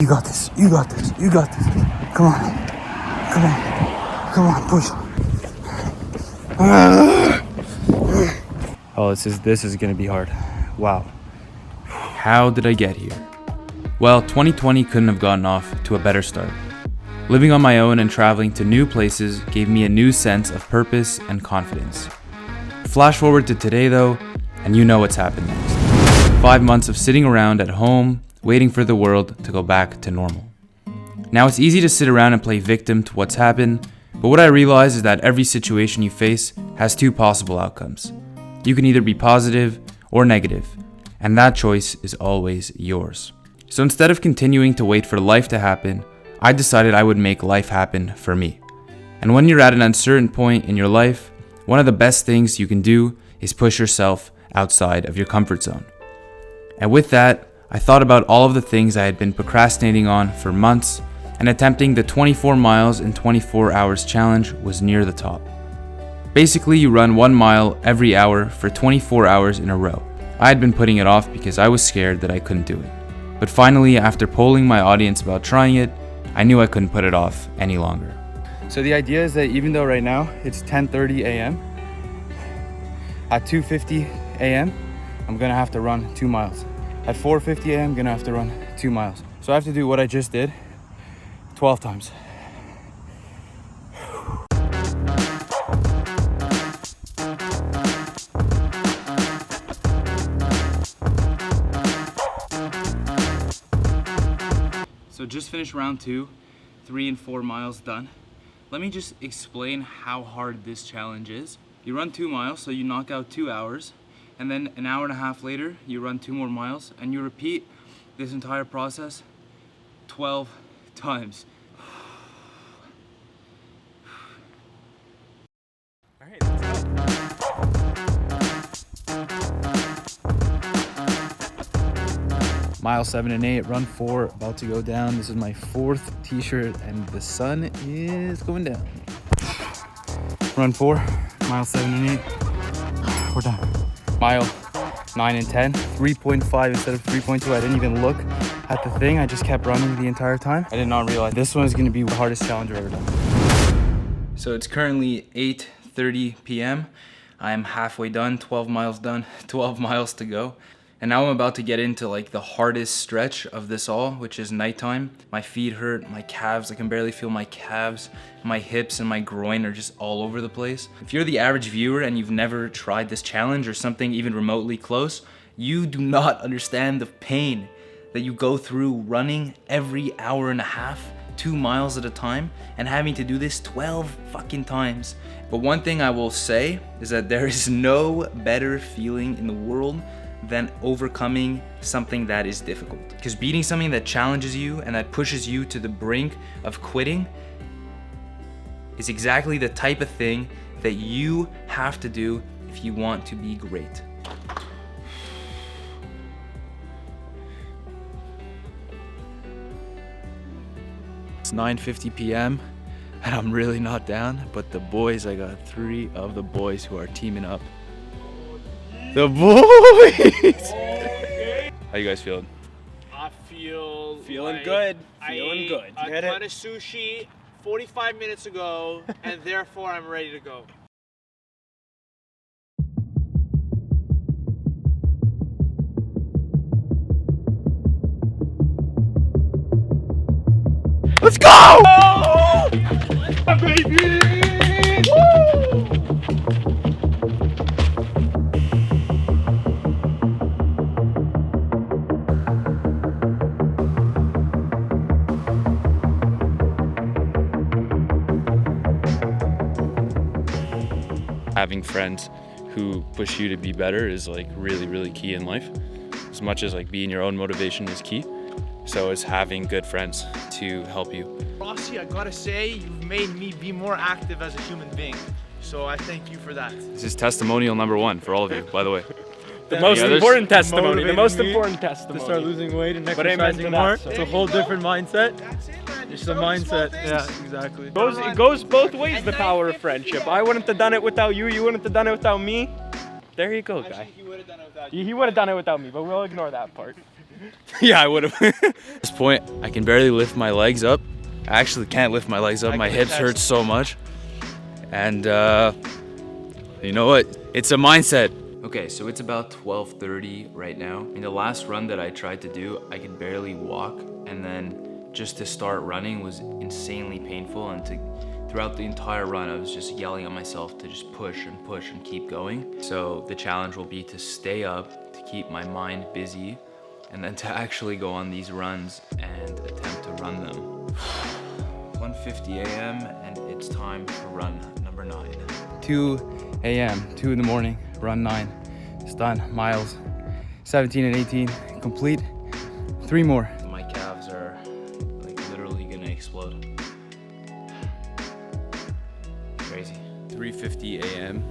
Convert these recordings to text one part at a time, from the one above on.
You got this. You got this. You got this. Come on. Come on. Come on. Push. Oh, this is gonna be hard. Wow. How did I get here? Well, 2020 couldn't have gotten off to a better start. Living on my own and traveling to new places gave me a new sense of purpose and confidence. Flash forward to today though, and you know what's happened next. 5 months of sitting around at home, waiting for the world to go back to normal. Now it's easy to sit around and play victim to what's happened, but what I realize is that every situation you face has two possible outcomes. You can either be positive or negative, and that choice is always yours. So instead of continuing to wait for life to happen, I decided I would make life happen for me. And when you're at an uncertain point in your life, one of the best things you can do is push yourself outside of your comfort zone. And with that, I thought about all of the things I had been procrastinating on for months, and attempting the 24 miles in 24 hours challenge was near the top. Basically, you run 1 mile every hour for 24 hours in a row. I had been putting it off because I was scared that I couldn't do it. But finally, after polling my audience about trying it, I knew I couldn't put it off any longer. So the idea is that even though right now it's 10:30 a.m., at 2:50 a.m., I'm gonna have to run 2 miles. At 4:50 a.m., I'm gonna have to run 2 miles. So I have to do what I just did 12 times. So just finished round 2, 3 and 4 miles done. Let me just explain how hard this challenge is. You run 2 miles, so you knock out 2 hours, and then an hour and a half later, you run 2 more miles, and you repeat this entire process 12 times. All right, let's go. Mile 7 and 8, run 4, about to go down. This is my 4th t-shirt and the sun is going down. Run 4, mile 7 and 8, we're done. Mile 9 and 10, 3.5 instead of 3.2. I didn't even look at the thing, I just kept running the entire time. I did not realize this one is gonna be the hardest challenge I've ever done. So it's currently 8:30 p.m. I am halfway done, 12 miles done, 12 miles to go. And now I'm about to get into like the hardest stretch of this all, which is nighttime. My feet hurt, my calves, I can barely feel my calves. My hips and my groin are just all over the place. If you're the average viewer and you've never tried this challenge or something even remotely close, you do not understand the pain that you go through running every hour and a half, 2 miles at a time, and having to do this 12 fucking times. But one thing I will say is that there is no better feeling in the world than overcoming something that is difficult. Because beating something that challenges you and that pushes you to the brink of quitting is exactly the type of thing that you have to do if you want to be great. It's 9:50 p.m. and I'm really not down, but the boys, I got 3 of the boys who are teaming up. The boys! How you guys feeling? I feel Feeling like good. I Feeling ate good. a ton of sushi 45 minutes ago, and therefore I'm ready to go. Let's go! Baby! Having friends who push you to be better is like really key in life. As much as like being your own motivation is key, so is having good friends to help you. Rossi, I gotta say, you've made me be more active as a human being. So I thank you for that. This is testimonial number 1 for all of you, by the way. The most others? important testimony. The Motivated most me important to testimony. start losing weight and But amen exercising to more. that, so. It's a whole different mindset. That's it, man. It's a mindset. Yeah, exactly. It goes both ways, the power of friendship. I wouldn't have done it without you. You wouldn't have done it without me. There you go, guy. He would have done it without you. He would have done it without me, but we'll ignore that part. Yeah, I would have. At this point, I can barely lift my legs up. I actually can't lift my legs up. My hips hurt so much. And you know what? It's a mindset. Okay, so it's about 12:30 right now. In the last run that I tried to do, I could barely walk, and then just to start running was insanely painful, and throughout the entire run I was just yelling at myself to just push and keep going. So the challenge will be to stay up, to keep my mind busy, and then to actually go on these runs and attempt to run them. 1:50 a.m. and it's time for run number 9. 2 a.m., 2 in the morning, run 9. It's done. Miles 17 and 18 complete. 3 more. My calves are like literally gonna explode. Crazy. 3:50 a.m.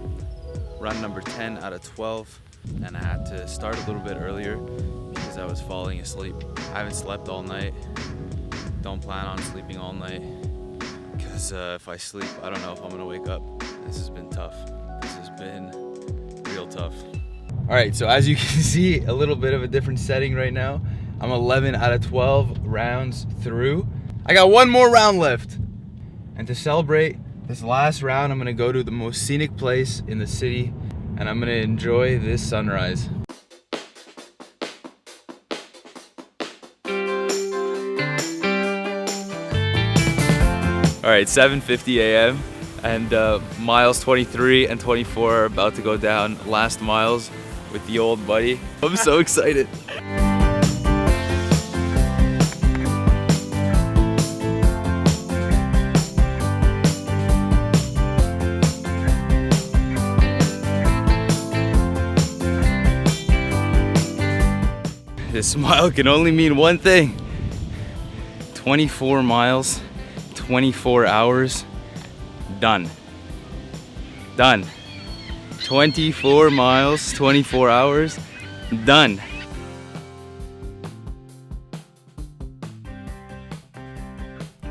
Run number 10 out of 12, and I had to start a little bit earlier because I was falling asleep. I haven't slept all night. Don't plan on sleeping all night because if I sleep, I don't know if I'm gonna wake up. This has been tough. This has been real tough. All right, so as you can see, a little bit of a different setting right now. I'm 11 out of 12 rounds through. I got 1 more round left. And to celebrate this last round, I'm gonna go to the most scenic place in the city, and I'm gonna enjoy this sunrise. All right, 7:50 a.m. and miles 23 and 24 are about to go down. Last miles with the old buddy. I'm so excited. This smile can only mean one thing. 24 miles, 24 hours, done. Done. 24 miles, 24 hours, done.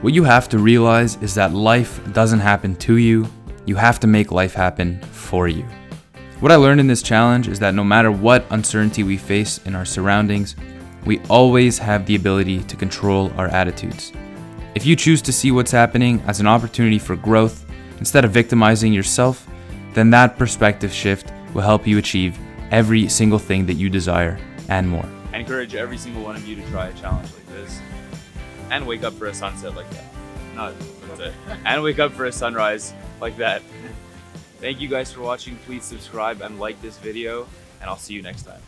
What you have to realize is that life doesn't happen to you. You have to make life happen for you. What I learned in this challenge is that no matter what uncertainty we face in our surroundings, we always have the ability to control our attitudes. If you choose to see what's happening as an opportunity for growth instead of victimizing yourself, then that perspective shift will help you achieve every single thing that you desire and more. I encourage every single one of you to try a challenge like this and wake up for a sunset like that. And wake up for a sunrise like that. Thank you guys for watching. Please subscribe and like this video, and I'll see you next time.